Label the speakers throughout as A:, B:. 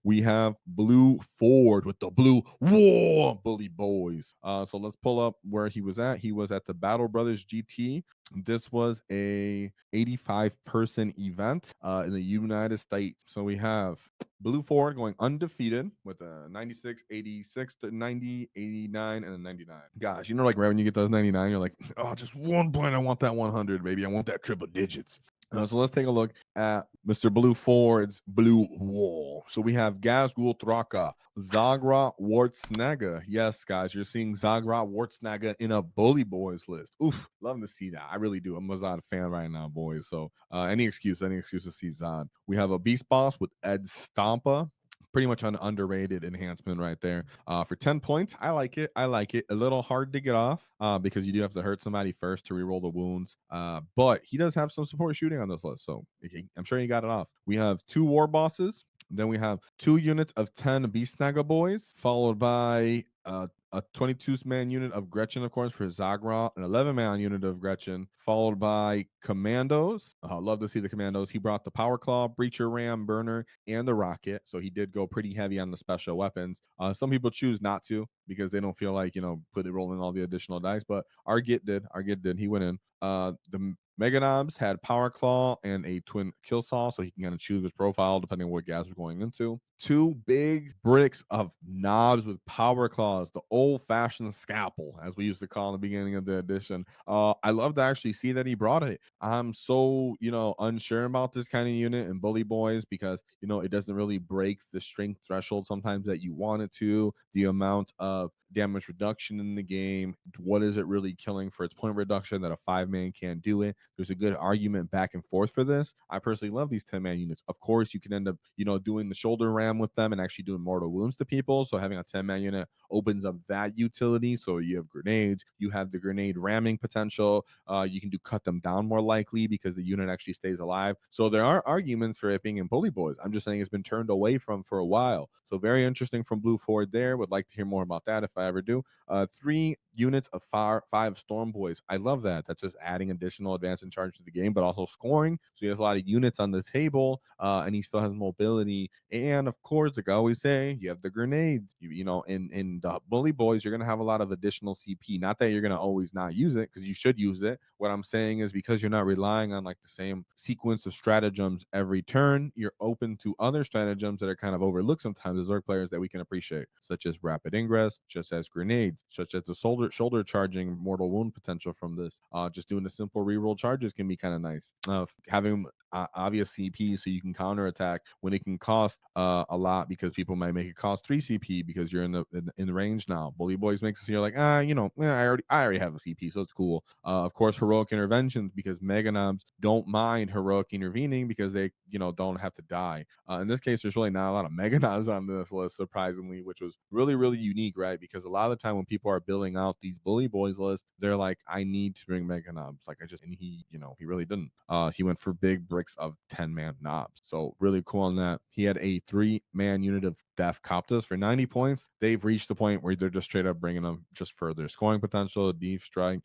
A: we have Blue Ford with the Blue War Bully Boyz. So let's pull up where he was at. He was at the Battle Brothers GT. This was a 85-person event in the United States. So we have Blue Ford going undefeated with a 96, 86 to 90, 89, and a 99. Gosh, you know, like right when you get those 99, you're like, oh, just 1 point. I want that 100, baby. I want that triple digits. So let's take a look at Mr. Blue Ford's Blue Wall. So we have Ghazghkull, Thraka, Zodgrod, Wortsnagga. Yes, guys, you're seeing Zodgrod, Wortsnagga in a Bully Boyz list. Oof, love to see that. I really do. I'm a Zod fan right now, boys. So any excuse to see Zod. We have a Beast Boss with Ed Stompa. Pretty much an underrated enhancement right there. For 10 points, I like it. I like it. A little hard to get off because you do have to hurt somebody first to reroll the wounds. But he does have some support shooting on this list, so I'm sure he got it off. We have 2 war bosses. Then we have 2 units of 10 Beastnagga boys, followed by a 22-man unit of Gretchin, of course, for Zodgrod, an 11-man unit of Gretchin, followed by Kommandos. Love to see the Kommandos. He brought the Power Claw, Breacher Ram, Burner, and the Rocket. So he did go pretty heavy on the special weapons. Some people choose not to because they don't feel like, rolling all the additional dice. But our Git did. He went in. The Mega Knobs had Power Claw and a Twin Kill Saw, so he can kind of choose his profile depending on what gas we're going into. 2 big bricks of knobs with Power Claws, the old-fashioned scalpel, as we used to call in the beginning of the edition. I love to actually see that he brought it. I'm so, unsure about this kind of unit in Bully Boyz because, it doesn't really break the strength threshold sometimes that you want it to. The amount of damage reduction in the game, what is it really killing for its point reduction that a 5-man can't do it? There's a good argument back and forth for this. I personally love these 10-man units. Of course, you can end up, doing the shoulder ram with them and actually doing mortal wounds to people. So having a 10-man unit opens up that utility. So you have grenades, you have the grenade ramming potential. You can do cut them down more likely because the unit actually stays alive. So there are arguments for it being in Bully Boyz. I'm just saying it's been turned away from for a while. So very interesting from Blue Ford there. Would like to hear more about that if I ever do. 3 units of 5 Storm Boys. I love that. That's just adding additional advance and charge to the game, but also scoring. So he has a lot of units on the table, and he still has mobility. And of course, like I always say, you have the grenades. In the Bully Boyz, you're gonna have a lot of additional CP. Not that you're gonna always not use it, because you should use it. What I'm saying is because you're not relying on like the same sequence of stratagems every turn, you're open to other stratagems that are kind of overlooked sometimes as Zerg players that we can appreciate, such as rapid ingress, just as grenades, such as the shoulder charging mortal wound potential from this. Just doing the simple reroll charges can be kind of nice. Having obvious CP so you can counterattack when it can cost a lot, because people might make it cost 3 CP because you're in the range now. Bully Boyz makes it so you're like, I already have a CP, so it's cool. Of course, heroic interventions, because Mega Knobs don't mind heroic intervening because they don't have to die. In this case, there's really not a lot of Mega Knobs on this list, surprisingly, which was really, really unique, right? Because a lot of the time when people are building out these Bully Boyz lists, they're like, I need to bring Mega Knobs. And he really didn't. He went for big bricks of 10-man knobs. So really cool on that. He had a 3-man unit of Ghazghkull for 90 points. They've reached the point where they're just straight up bringing them just for their scoring potential, deep strike,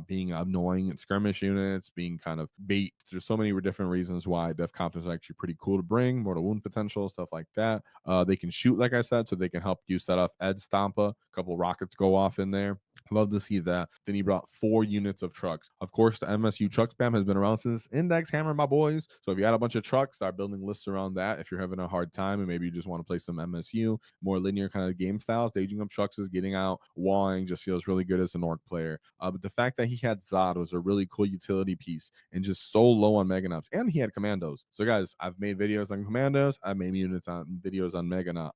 A: being annoying skirmish units, being kind of bait. There's so many different reasons why Ghazghkull is actually pretty cool to bring, mortal wound potential, stuff like that. They can shoot, like I said, so they can help you set off Ed Stompa. A couple rockets go off in there. Love to see that. Then he brought 4 units of trucks. Of course, the MSU truck spam has been around since Index Hammer, my boys. So if you got a bunch of trucks, start building lists around that. If you're having a hard time and maybe you just want to play some MSU, more linear kind of game style, staging up trucks is getting out. Walling just feels really good as an orc player. But the fact that he had Zod was a really cool utility piece and just so low on Mega Knobs. And he had Kommandos. So guys, I've made videos on Kommandos. I've made videos on Mega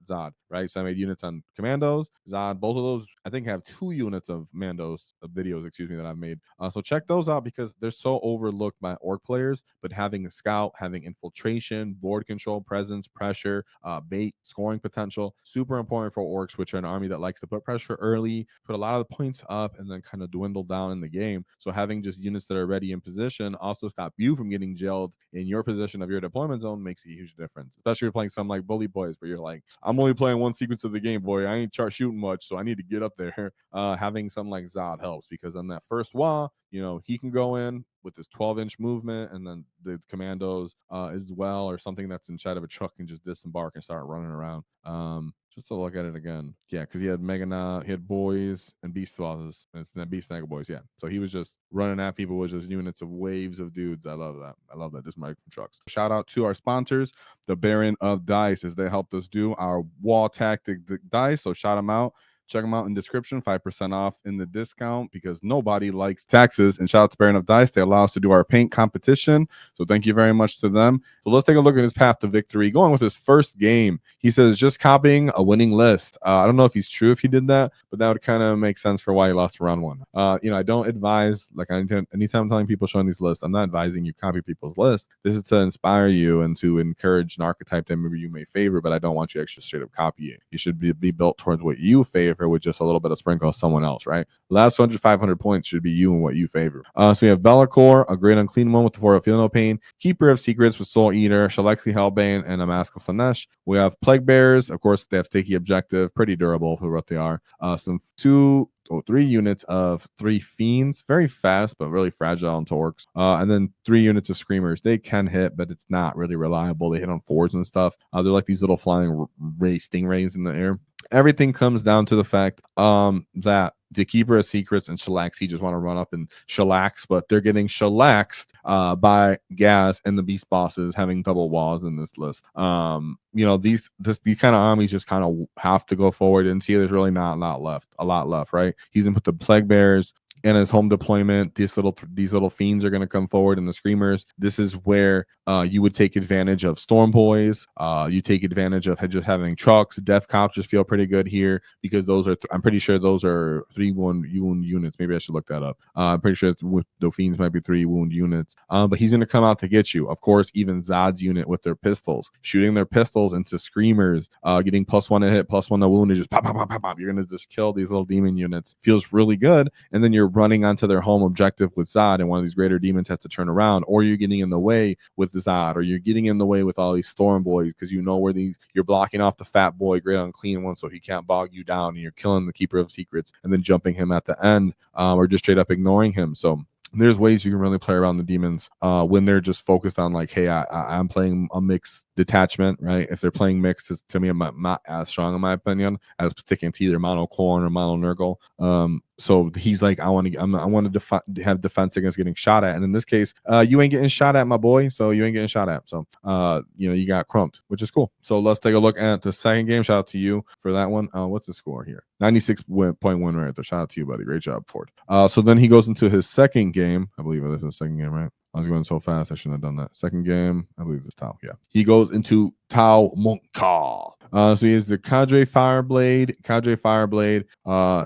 A: Zod, right? So I made units on Kommandos, Zod. Both of those, I think, have 2 units of Mandos videos, that I've made. So check those out because they're so overlooked by orc players. But having a scout, having infiltration, board control, presence, pressure, bait, scoring potential, super important for orcs, which are an army that likes to put pressure early, put a lot of the points up, and then kind of dwindle down in the game. So having just units that are ready in position also stop you from getting jailed in your position of your deployment zone makes a huge difference. Especially if you're playing something like Bully Boyz, where you're like, I'm only playing one sequence of the game, boy. I ain't shooting much, so I need to get up there. having something like Zod helps, because on that first WAAAGH, you know, he can go in with this 12-inch movement, and then the Kommandos as well, or something that's inside of a truck, can just disembark and start running around. Just to look at it again, yeah, because he had he had boys and beast bosses, and Beastnagga boys, yeah. So he was just running at people with just units of waves of dudes. I love that. I love that. Disembark from trucks. Shout out to our sponsors, the Baron of Dice, as they helped us do our Waaaghtaktiks dice. So shout them out. Check them out in the description, 5% off in the discount, because nobody likes taxes. And shout out to Baron of Dice. They allow us to do our paint competition. So thank you very much to them. So let's take a look at his path to victory. Going with his first game, he says just copying a winning list. I don't know if he's true if he did that, but that would kind of make sense for why he lost round one. You know, I don't advise, like, anytime I'm telling people showing these lists, I'm not advising you copy people's lists. This is to inspire you and to encourage an archetype that maybe you may favor, but I don't want you to actually straight up copy it. You should be built towards what you favor, with just a little bit of sprinkle of someone else, right? Last 500 points should be you and what you favor. So we have Be'lakor, a great unclean one with the 4 of Feel No Pain, Keeper of Secrets with Soul Eater, Shalexi Hellbane, and a Mask of Slanesh. We have Plague Bearers, of course, they have Sticky Objective, pretty durable for what they are. Some 3 units of 3 Fiends, very fast but really fragile into orcs, and then 3 units of Screamers. They can hit, but it's not really reliable. They hit on 4s and stuff. They're like these little flying stingrays in the air. Everything comes down to the fact that the Keeper of Secrets and Shalaxi just want to run up and shellax, but they're getting shellaxed by Gaz and the beast bosses having double walls in this list. You know, these kind of armies just kind of have to go forward, and see there's really not a lot left, right? He's gonna put the Plague Bearers in his home deployment. These little fiends are going to come forward, and the Screamers. This is where you would take advantage of Storm Boys. You take advantage of just having trucks. Death Copters feel pretty good here, because those are I'm pretty sure those are 3 wound units. Maybe I should look that up. I'm pretty sure the fiends might be 3 wound units. But he's going to come out to get you. Of course, even Zod's unit with their pistols, shooting their pistols into Screamers, getting +1 to hit, +1 to wound, and just pop, pop, pop, pop, pop. You're going to just kill these little demon units. Feels really good. And then you're running onto their home objective with Zod, and one of these greater demons has to turn around, or you're getting in the way with the Zod, or you're getting in the way with all these Storm Boys, because you know where you're blocking off the fat boy, great unclean one, so he can't bog you down, and you're killing the Keeper of Secrets and then jumping him at the end, or just straight up ignoring him. So there's ways you can really play around the demons when they're just focused on, like, hey, I'm playing a mixed detachment, right? If they're playing mixed, to me, I'm not as strong in my opinion as sticking to either mono corn or mono nurgle. So he's like, I want to have defense against getting shot at, and in this case, you ain't getting shot at, my boy. So you ain't getting shot at. So you know, you got crumped, which is cool. So let's take a look at the second game. Shout out to you for that one. What's the score here? 96.1 right there. Shout out to you, buddy. Great job, Ford. So then he goes into his second game. I believe this is the second game, right? I was going so fast, I shouldn't have done that. Second game, I believe it's Tau. Yeah. He goes into Tau Monka. So he has the Cadre Fireblade,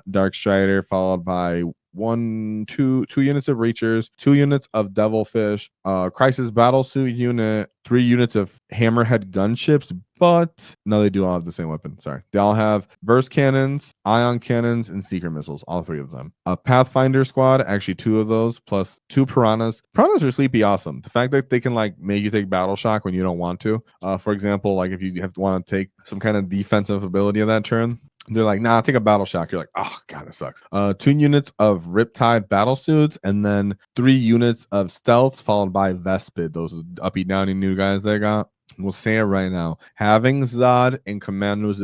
A: Dark Strider, followed by 2 units of Reachers, 2 units of Devilfish, Crisis Battlesuit unit, 3 units of Hammerhead gunships, but no, they do all have the same weapon. Sorry. They all have burst cannons, ion cannons, and seeker missiles, all 3 of them. A Pathfinder squad, actually 2 of those, plus 2 piranhas. Piranhas are sleepy awesome. The fact that they can, like, make you take battle shock when you don't want to. For example, like, if you want to take some kind of defensive ability of that turn, they're like, nah, take a battle shock. You're like, oh god, it sucks. 2 units of Riptide battle suits, and then 3 units of stealths, followed by Vespid. Those uppy downy new guys they got. We'll say it right now. Having Zod and Kommandos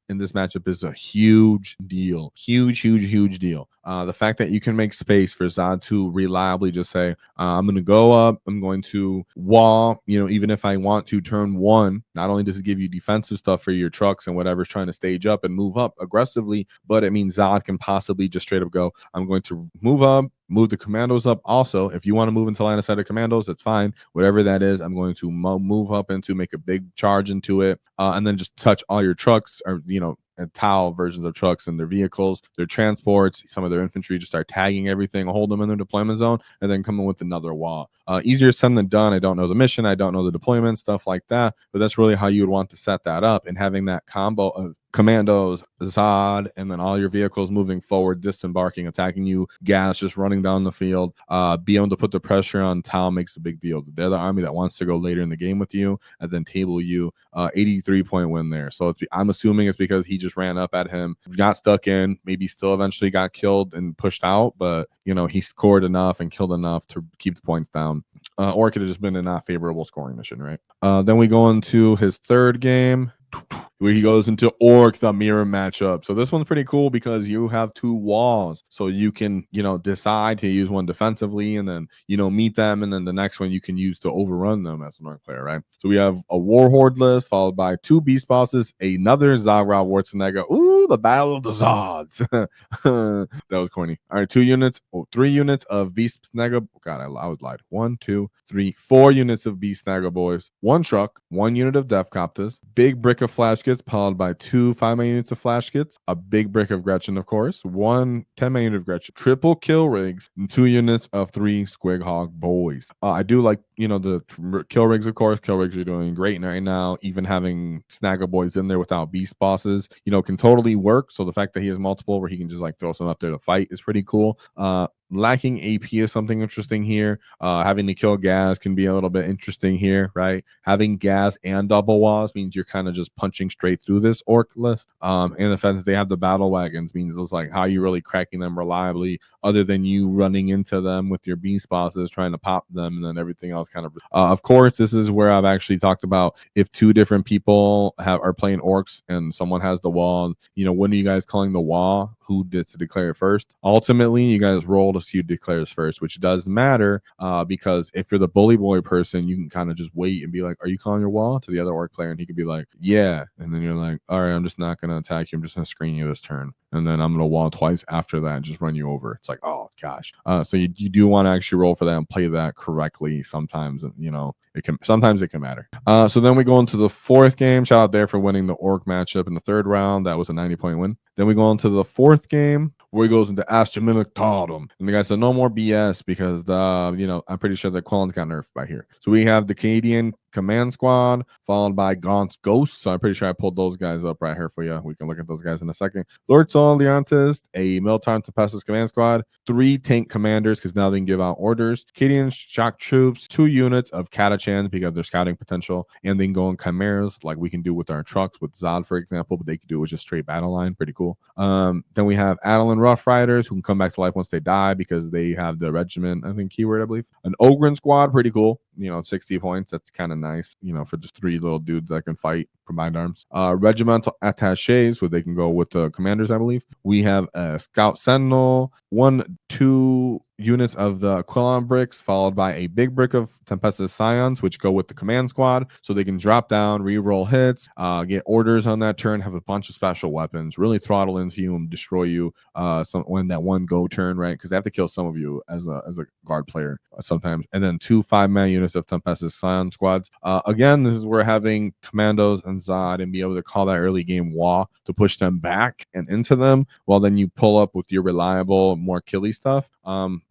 A: in this matchup is a huge deal. Huge deal. The fact that you can make space for Zod to reliably just say, I'm going to go up, I'm going to wall, you know, even if I want to turn 1, not only does it give you defensive stuff for your trucks and whatever's trying to stage up and move up aggressively, but it means Zod can possibly just straight up go, I'm going to move up, move the Kommandos up. Also, if you want to move into line of sight of Kommandos, that's fine. Whatever that is, I'm going to move up into, make a big charge into it, and then just touch all your trucks, or, you know, and Tau versions of trucks and their vehicles, their transports, some of their infantry, just start tagging everything, hold them in their deployment zone, and then come in with another wall. Easier said than done. I don't know the mission, I don't know the deployment, stuff like that, but that's really how you would want to set that up. And having that combo of Kommandos, Zod, and then all your vehicles moving forward, disembarking, attacking you, gas just running down the field. Be able to put the pressure on Tau makes a big deal. They're the army that wants to go later in the game with you and then table you. 83-point win there. So I'm assuming it's because he just ran up at him, got stuck in, maybe still eventually got killed and pushed out, but he scored enough and killed enough to keep the points down. Or it could have just been a not favorable scoring mission, right? Then we go into his third game, where he goes into Orc, the mirror matchup. So this one's pretty cool because you have two walls. So you can, decide to use one defensively and then, meet them. And then the next one you can use to overrun them as an Orc player, right? So we have a Warhorde list followed by two Beast Bosses, another Zodgrod Wortsnagga. Ooh, the Battle of the Zods. That was corny. All right, 3 units of Beast Snagga. God, I was lied. 1, 2, 3, 4 units of Beast Snagga boys. 1 truck, 1 unit of Deffcopters, big brick of flash kits followed by 2 5-man units of flash kits, a big brick of Gretchin, of course, 1 10-man unit of Gretchin, triple kill rigs, and 2 units of 3 Squighog boys. I do like, the kill rigs, of course. Kill rigs are doing great right now. Even having Snagga boys in there without beast bosses, can totally work. So the fact that he has multiple where he can just like throw some up there to fight is pretty cool. Lacking AP is something interesting here. Having to kill Gaz can be a little bit interesting here, right? Having Gaz and double walls means you're kind of just punching straight through this Orc list. And the fact that they have the battle wagons means it's like how you really cracking them reliably, other than you running into them with your beast bosses trying to pop them, and then everything else kind of. Of course, this is where I've actually talked about if 2 different people are playing Orcs and someone has the wall. When are you guys calling the wall? Who did to declare it first? Ultimately, you guys roll to see who declares first, which does matter because if you're the bully boy person, you can kind of just wait and be like, "Are you calling your wall?" to the other Orc player, and he could be like, "Yeah," and then you're like, "All right, I'm just not going to attack you. I'm just going to screen you this turn, and then I'm going to wall twice after that and just run you over." It's like, oh gosh. So you do want to actually roll for that and play that correctly. Sometimes, sometimes it can matter. So then we go into the 4th game. Shout out there for winning the Orc matchup in the 3rd round. That was a 90-point win. Then we go into the 4th game where he goes into Astra Militarum. And the guy said, no more BS because I'm pretty sure the Quillins got nerfed by here. So we have the Canadian Command Squad followed by Gaunt's Ghost. So I'm pretty sure I pulled those guys up right here for you. We can look at those guys in a second. Lord Sol Leontis, a Militarum Tempestus Command Squad, 3 tank commanders because now they can give out orders. Canadian shock troops, 2 units of Catachans because they're scouting potential, and they can go in chimeras like we can do with our trucks with Zod, for example, but they can do it with just straight battle line. Pretty cool. Then we have Adelan Rough Riders who can come back to life once they die because they have the regiment, I think, keyword, I believe. An Ogren Squad, pretty cool. 60 points. That's kind of nice, for just 3 little dudes that can fight combined arms. Regimental attaches where they can go with the commanders, I believe. We have a Scout Sentinel, 2 units of the Quillon bricks, followed by a big brick of Tempestus Scions, which go with the command squad, so they can drop down, re-roll hits, get orders on that turn, have a bunch of special weapons, really throttle into you and destroy you when that one go turn, right? Because they have to kill some of you as a guard player sometimes. And then 2 5-man units of Tempestus Scion squads. Again, this is where having Kommandos and Zod and be able to call that early game WAAAGH to push them back and into them, while then you pull up with your reliable, more killy stuff.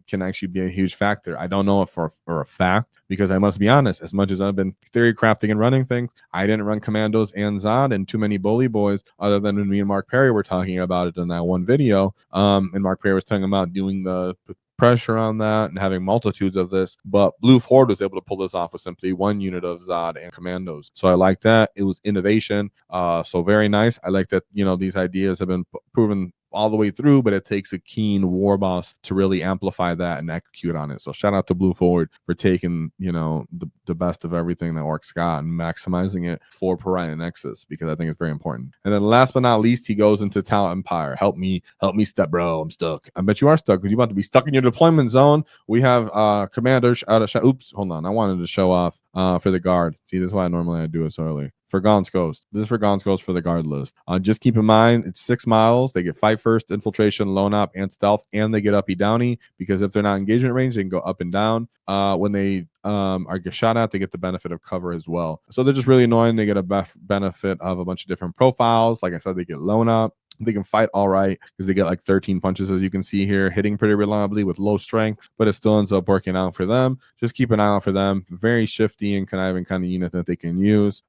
A: Can actually be a huge factor. I don't know it for a fact because I must be honest, as much as I've been theory crafting and running things, I didn't run Kommandos and Zod and too many Bully Boys other than when me and Mark Perry were talking about it in that one video. And Mark Perry was talking about doing the pressure on that and having multitudes of this, but Blue Horde was able to pull this off with simply 1 unit of Zod and Kommandos. So I like that. It was innovation. So very nice. I like that, these ideas have been proven all the way through, but it takes a keen war boss to really amplify that and execute on it. So shout out to Blue Forward for taking, the best of everything that Orcs got and maximizing it for Pariah Nexus, because I think it's very important. And then last but not least, he goes into Tau Empire. Help me, step bro. I'm stuck. I bet you are stuck because you're about to be stuck in your deployment zone. We have commanders out of oops, hold on. I wanted to show off for the guard. See, this is why normally I do it so early. For Gaunt's Ghost. This is for Gaunt's Ghost for the guard list. Just keep in mind, it's 6 miles. They get fight first, infiltration, lone up, and stealth, and they get uppy downy because if they're not engagement range, they can go up and down. When they get shot at, they get the benefit of cover as well. So they're just really annoying. They get a benefit of a bunch of different profiles. Like I said, they get lone up. They can fight all right because they get like 13 punches, as you can see here, hitting pretty reliably with low strength, but it still ends up working out for them. Just keep an eye out for them. Very shifty and conniving kind of unit that they can use.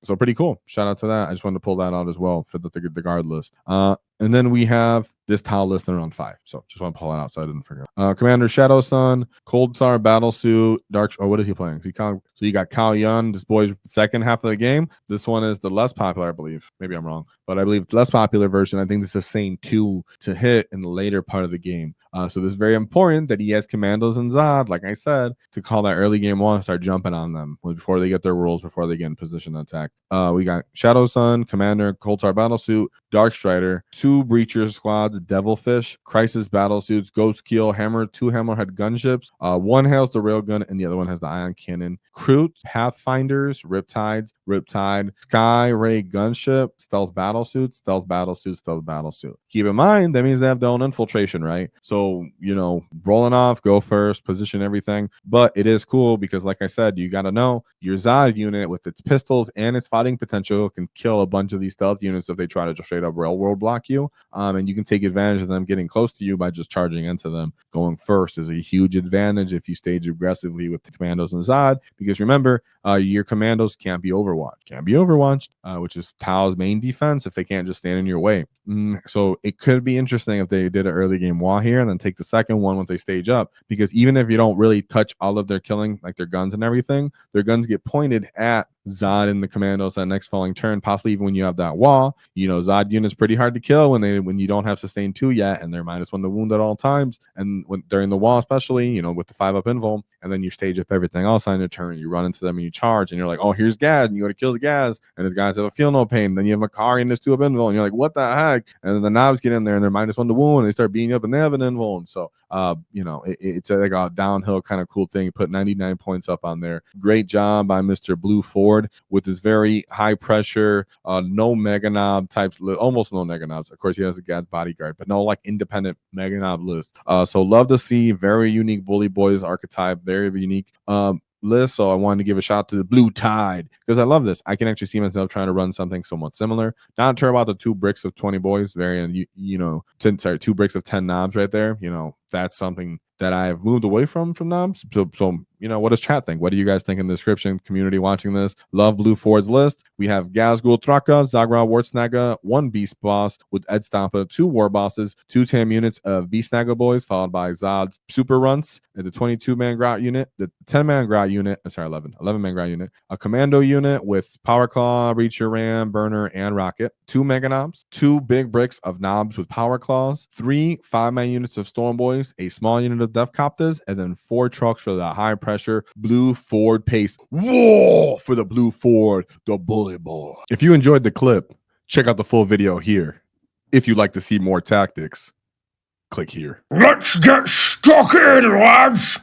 A: So pretty cool. Shout out to that. I just wanted to pull that out as well for the guard list. And then we have this tile list in round 5. So just want to pull it out so I didn't forget. Commander Shadow Sun, Cold Star Battle Suit, Dark. Oh, what is he playing? So you got Kao Yun, this boy's second half of the game. This one is the less popular, I believe. Maybe I'm wrong, but I believe the less popular version. I think this is saying 2 to hit in the later part of the game. So this is very important that he has Kommandos and Zod, like I said, to call that early game one, start jumping on them before they get their rules, before they get in position to attack. We got Shadow Sun, Commander, Cold Star Battle Suit, Dark Strider, 2 Breacher squads, Devilfish, Crisis Battle Suits, Ghazghkull, Hammer, 2 Hammerhead gunships. One has the railgun and the other one has the ion cannon. Crutes, Pathfinders, Riptide, Sky Ray gunship, Stealth Battle Suit, Stealth Battle Suit, Stealth Battle Suit. Keep in mind, that means they have their own infiltration, right? So, rolling off, go first, position everything. But it is cool because, like I said, you got to know your Zod unit with its pistols and its fighting potential can kill a bunch of these stealth units if they try to just straight up railroad block you. And you can take advantage of them getting close to you by just charging into them. Going first is a huge advantage if you stage aggressively with the Kommandos and Zod, because remember, your Kommandos can't be overwatched, which is Tao's main defense if they can't just stand in your way. So it could be interesting if they did an early game WAAAGH here and then take the second one once they stage up, because even if you don't really touch all of their killing, like their guns and everything, their guns get pointed at Zod and the Kommandos that next falling turn, possibly even when you have that wall. Zod unit's pretty hard to kill when you don't have sustain 2 yet, and they're -1 to wound at all times, and during the wall especially, with the 5-up invul, and then you stage up everything else on your turn, you run into them and you charge, and you're like, oh, here's Gaz, and you go to kill the Gaz, and his guys have a feel no pain, then you have Makari and this 2-up invul, and you're like, what the heck? And then the knobs get in there and they're -1 to wound, and they start beating you up and they have an invul, and so it's like a downhill kind of cool thing. You put 99 points up on there. Great job by Mr. Blue Ford with his very high pressure, no mega knob types, almost no mega knobs. Of course, he has a Gaz bodyguard, but no like independent mega knob list. So love to see very unique Bully Boyz archetype, very unique list. So I wanted to give a shout out to the Blue Tide because I love this. I can actually see myself trying to run something somewhat similar. Not sure about the 2 bricks of 20 boys, 2 bricks of 10 knobs right there. That's something that I have moved away from knobs. So what does chat think? What do you guys think in the description? Community watching this. Love Blue Ford's list. We have Ghazghkull, Thraka, Zodgrod, Wortsnagga, 1 Beast Boss with Ed Stampa, 2 War Bosses, 2 TAM units of Beastnagga boys, followed by Zod's Super Runts, and the 22-man Grot unit, the 10-man Grot unit, 11-man Grot unit, a Commando unit with Power Claw, Reacher Ram, Burner, and Rocket, 2 Mega Knobs, 2 big bricks of knobs with Power Claws, 3 5-man units of Storm Boys, a small unit of Death Copters, and then 4 trucks for the high pressure Blue Ford pace. Whoa! For the Blue Ford, the Bully Boy. If you enjoyed the clip, check out the full video here. If you'd like to see more tactics, click here.
B: Let's get stuck in, lads!